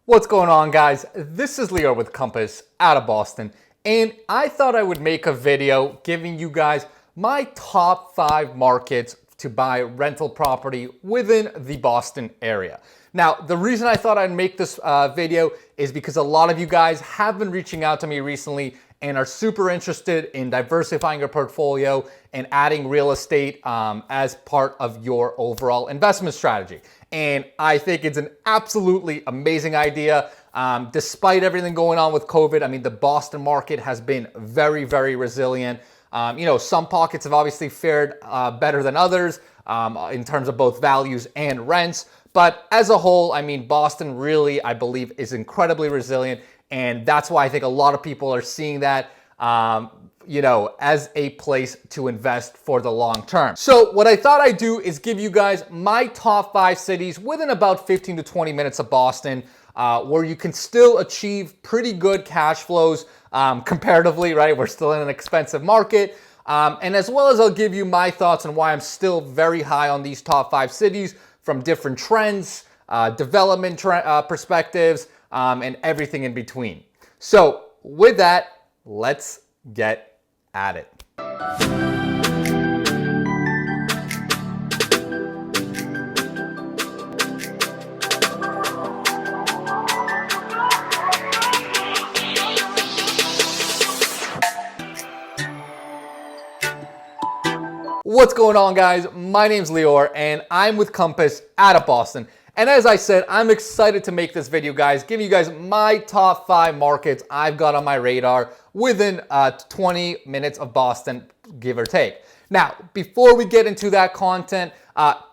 What's going on, guys? This is Lior with Compass out of Boston, and I thought I would make a video giving you guys my top 5 markets to buy rental property within the Boston area. Now, the reason I thought I'd make this video is because a lot of you guys have been reaching out to me recently and are super interested in diversifying your portfolio and adding real estate as part of your overall investment strategy. And I think it's an absolutely amazing idea. Despite everything going on with COVID, I mean, the Boston market has been very, very resilient. Some pockets have obviously fared better than others in terms of both values and rents. But as a whole, I mean, Boston really, I believe, is incredibly resilient. And that's why I think a lot of people are seeing that, as a place to invest for the long term. So what I thought I'd do is give you guys my top 5 cities within about 15 to 20 minutes of Boston, where you can still achieve pretty good cash flows comparatively, right? We're still in an expensive market. And as well as I'll give you my thoughts on why I'm still very high on these top 5 cities from different trends, development perspectives, and everything in between. So with that, let's get at it. What's going on, guys? My name's Lior and I'm with Compass out of Boston. And as I said, I'm excited to make this video, guys, give you guys my top 5 markets I've got on my radar within 20 minutes of Boston, give or take. Now, before we get into that content,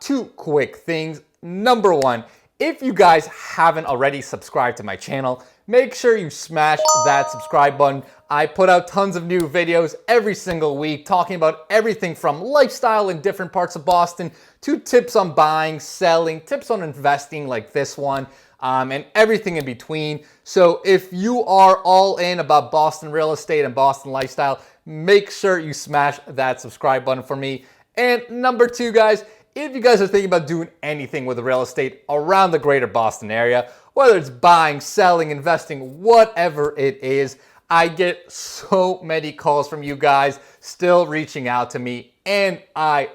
2 quick things. Number 1, if you guys haven't already subscribed to my channel, make sure you smash that subscribe button. I put out tons of new videos every single week talking about everything from lifestyle in different parts of Boston to tips on buying, selling, tips on investing like this one, and everything in between. So if you are all in about Boston real estate and Boston lifestyle, make sure you smash that subscribe button for me. And number 2, guys, if you guys are thinking about doing anything with real estate around the greater Boston area, whether it's buying, selling, investing, whatever it is, I get so many calls from you guys still reaching out to me, and I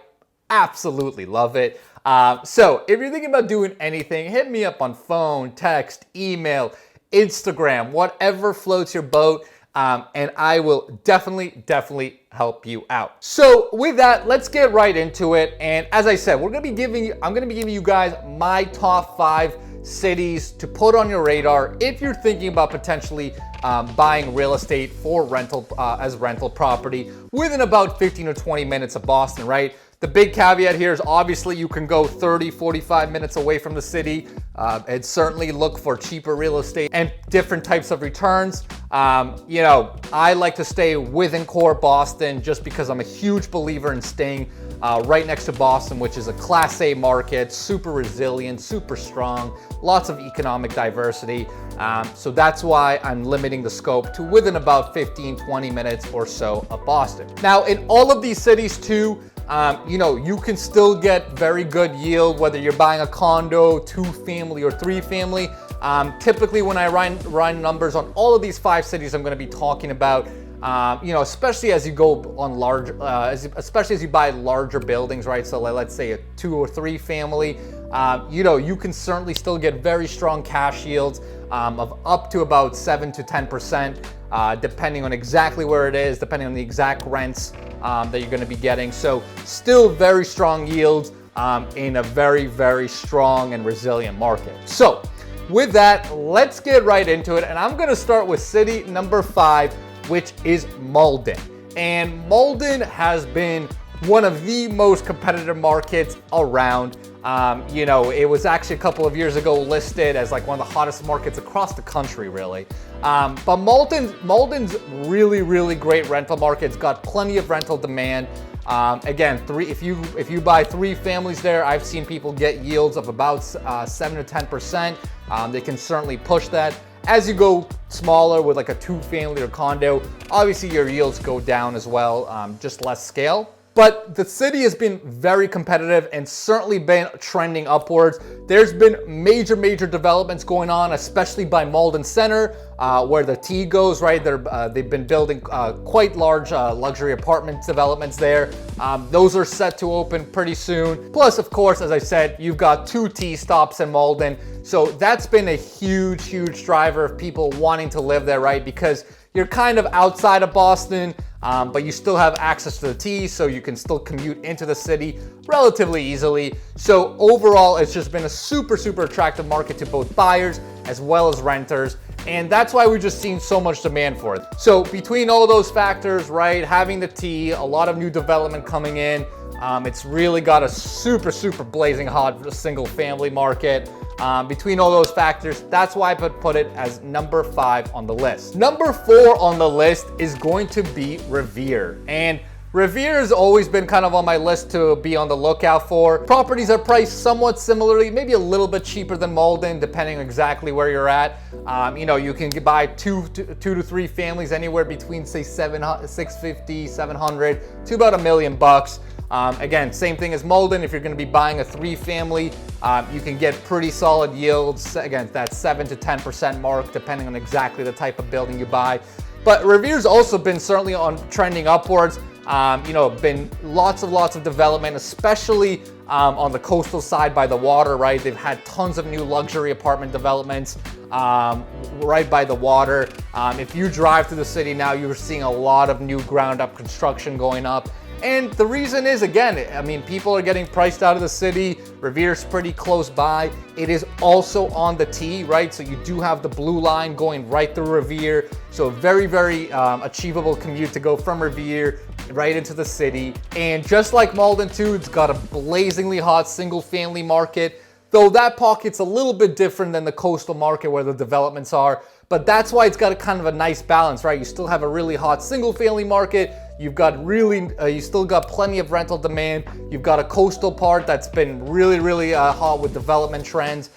absolutely love it. So if you're thinking about doing anything, hit me up on phone, text, email, Instagram, whatever floats your boat. And I will definitely help you out. So with that, let's get right into it. And as I said, I'm gonna be giving you guys my top 5 cities to put on your radar if you're thinking about potentially buying real estate for rental as rental property within about 15 or 20 minutes of Boston, right? The big caveat here is obviously you can go 30, 45 minutes away from the city and certainly look for cheaper real estate and different types of returns. I like to stay within core Boston just because I'm a huge believer in staying right next to Boston, which is a Class A market, super resilient, super strong, lots of economic diversity. So that's why I'm limiting the scope to within about 15, 20 minutes or so of Boston. Now, in all of these cities too, you can still get very good yield, whether you're buying a condo, 2-family or 3-family. Typically when I run numbers on all of these 5 cities I'm going to be talking about, especially as you go on especially as you buy larger buildings, right? So let's say a 2 or 3 family, you can certainly still get very strong cash yields of up to about 7 to 10%, depending on exactly where it is, depending on the exact rents that you're going to be getting. So still very strong yields in a very, very strong and resilient market. So with that, let's get right into it. And I'm going to start with city number 5, which is Malden. And Malden has been one of the most competitive markets around. It was actually a couple of years ago listed as like one of the hottest markets across the country, really. But Malden's really, really great rental market. It's got plenty of rental demand. Again, if you buy 3 families there, I've seen people get yields of about 7 to 10%. They can certainly push that. As you go smaller with like a 2-family or condo, obviously your yields go down as well, just less scale. But the city has been very competitive and certainly been trending upwards. There's been major developments going on, especially by Malden Center, where the T goes, right? They've been building quite large luxury apartment developments there. Those are set to open pretty soon. Plus, of course, as I said, you've got 2 T stops in Malden. So that's been a huge driver of people wanting to live there, right? Because you're kind of outside of Boston, but you still have access to the T, so you can still commute into the city relatively easily. So overall, it's just been a super attractive market to both buyers as well as renters. And that's why we've just seen so much demand for it. So between all those factors, right, having the T, a lot of new development coming in, it's really got a super blazing hot single family market. Between all those factors, that's why I put it as number 5 on the list. Number 4 on the list is going to be Revere. And Revere has always been kind of on my list to be on the lookout for. Properties are priced somewhat similarly, maybe a little bit cheaper than Malden, depending on exactly where you're at. You can buy two to three families anywhere between, say, $650, $700 to about $1 million. Again, same thing as Malden. If you're going to be buying a 3-family, you can get pretty solid yields. Again, that 7 to 10% mark, depending on exactly the type of building you buy. But Revere's also been certainly trending upwards. Been lots of development, especially on the coastal side by the water, right? They've had tons of new luxury apartment developments right by the water. If you drive through the city now, you're seeing a lot of new ground up construction going up. And the reason is, again, I mean, people are getting priced out of the city. Revere's pretty close by. It is also on the T, right? So you do have the blue line going right through Revere. So very achievable commute to go from Revere right into the city. And just like Malden too, it's got a blazingly hot single family market, though that pocket's a little bit different than the coastal market where the developments are. But that's why it's got a kind of a nice balance, right? You still have a really hot single family market. You've got you still got plenty of rental demand. You've got a coastal part that's been really hot with development trends.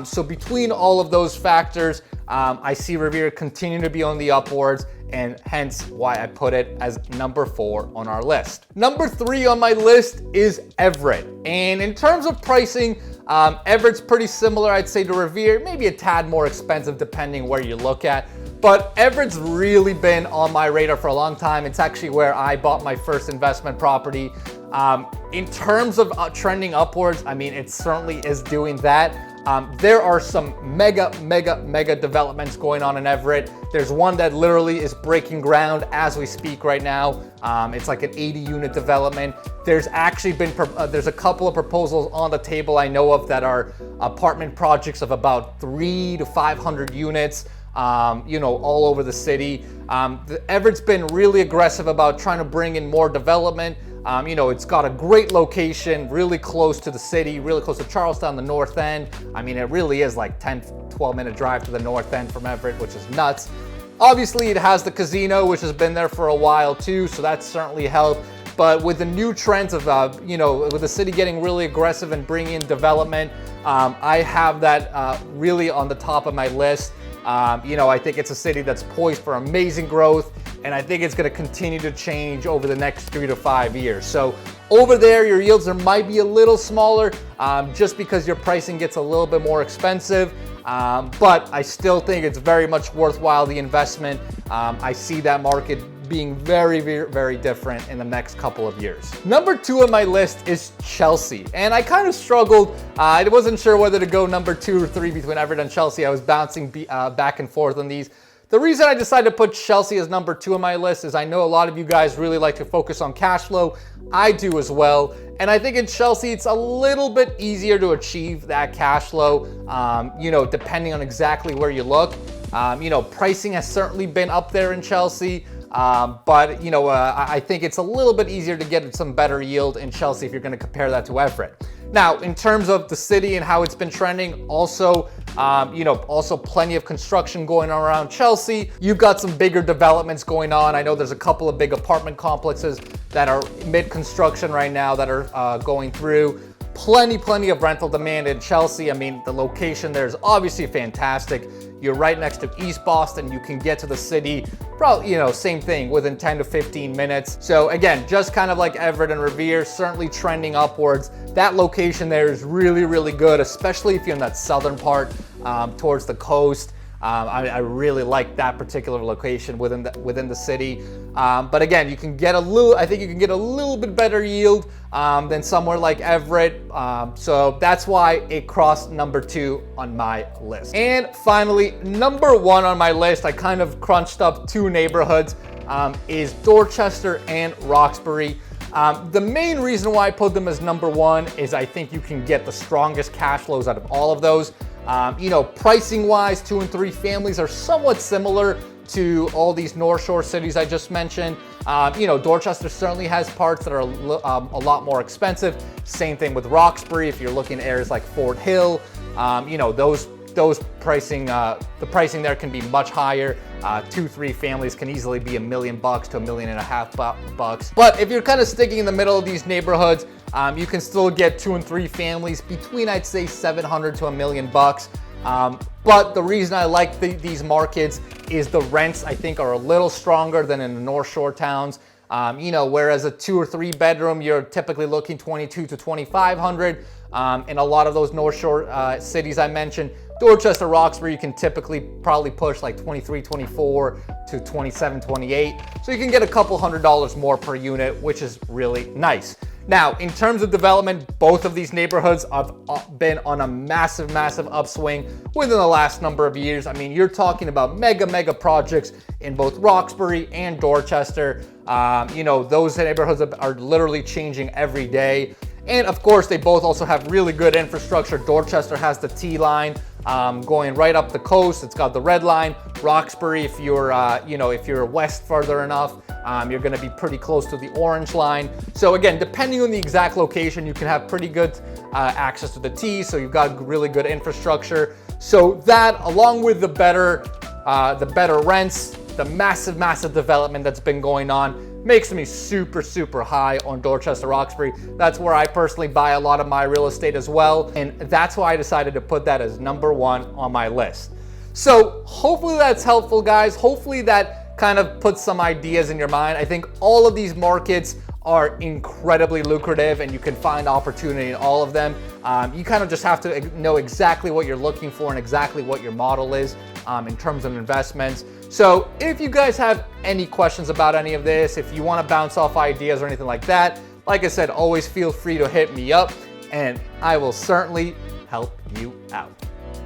So between all of those factors, I see Revere continue to be on the upwards, and hence why I put it as number 4 on our list. Number 3 on my list is Everett. And in terms of pricing, Everett's pretty similar, I'd say, to Revere, maybe a tad more expensive depending where you look at. But Everett's really been on my radar for a long time. It's actually where I bought my first investment property. In terms of trending upwards, I mean, it certainly is doing that. There are some mega developments going on in Everett. There's one that literally is breaking ground as we speak right now. It's like an 80-unit development. There's actually been there's a couple of proposals on the table I know of that are apartment projects of about 300 to 500 units. All over the city. Everett's been really aggressive about trying to bring in more development. It's got a great location, really close to the city, really close to Charlestown, the north end. I mean, it really is like 10-12 minute drive to the north end from Everett, which is nuts. Obviously, it has the casino, which has been there for a while too, so that's certainly helped. But with the new trends of, with the city getting really aggressive and bringing in development, I have that really on the top of my list. I think it's a city that's poised for amazing growth, and I think it's going to continue to change over the next 3 to 5 years. So over there, your yields might be a little smaller just because your pricing gets a little bit more expensive. But I still think it's very much worthwhile the investment. I see that market being very different in the next couple of years. Number 2 on my list is Chelsea. And I kind of struggled. I wasn't sure whether to go number 2 or 3 between Everett and Chelsea. I was bouncing back and forth on these. The reason I decided to put Chelsea as number 2 on my list is I know a lot of you guys really like to focus on cash flow. I do as well. And I think in Chelsea, it's a little bit easier to achieve that cash flow, depending on exactly where you look. Pricing has certainly been up there in Chelsea. I think it's a little bit easier to get some better yield in Chelsea if you're going to compare that to Everett. Now, in terms of the city and how it's been trending, also plenty of construction going on around Chelsea. You've got some bigger developments going on. I know there's a couple of big apartment complexes that are mid-construction right now that are going through. plenty of rental demand in Chelsea. I mean, the location there is obviously fantastic. You're right next to East Boston. You can get to the city, probably, you know, same thing, within 10 to 15 minutes. So again, just kind of like Everett and Revere, certainly trending upwards. That location there is really good, especially if you're in that southern part towards the coast. I really like that particular location within the city. But again, you can get I think you can get a little bit better yield than somewhere like Everett. So that's why it crossed number 2 on my list. And finally, number 1 on my list, I kind of crunched up 2 neighborhoods, is Dorchester and Roxbury. The main reason why I put them as number 1 is I think you can get the strongest cash flows out of all of those. You know, pricing wise, 2 and 3 families are somewhat similar to all these North Shore cities I just mentioned. You know, Dorchester certainly has parts that are a lot more expensive. Same thing with Roxbury. If you're looking at areas like Fort Hill, you know, those pricing, the pricing there can be much higher. 2-3 families can easily be $1 million to $1.5 million. But if you're kind of sticking in the middle of these neighborhoods, you can still get 2 and 3 families between, I'd say, $700 to $1 million. But the reason I like these markets is the rents, I think, are a little stronger than in the North Shore towns. You know, whereas a 2 or 3 bedroom, you're typically looking $2,200 to $2,500. In a lot of those North Shore cities I mentioned, Dorchester, Roxbury, you can typically probably push like $2,300, $2,400 to $2,700, $2,800. So you can get a couple $100 more per unit, which is really nice. Now, in terms of development, both of these neighborhoods have been on a massive upswing within the last number of years. I mean, you're talking about mega projects in both Roxbury and Dorchester. You know, those neighborhoods are literally changing every day. And of course, they both also have really good infrastructure. Dorchester has the T line going right up the coast. It's got the red line. Roxbury, if you're, you know, if you're west further enough, you're going to be pretty close to the orange line. So again, depending on the exact location, you can have pretty good access to the T. So you've got really good infrastructure. So that, along with the better rents, the massive development that's been going on, makes me super high on Dorchester, Roxbury. That's where I personally buy a lot of my real estate as well. And that's why I decided to put that as number 1 on my list. So hopefully that's helpful, guys. Hopefully that kind of puts some ideas in your mind. I think all of these markets are incredibly lucrative and you can find opportunity in all of them. You kind of just have to know exactly what you're looking for and exactly what your model is in terms of investments. So if you guys have any questions about any of this, if you want to bounce off ideas or anything like that, like I said, always feel free to hit me up and I will certainly help you out.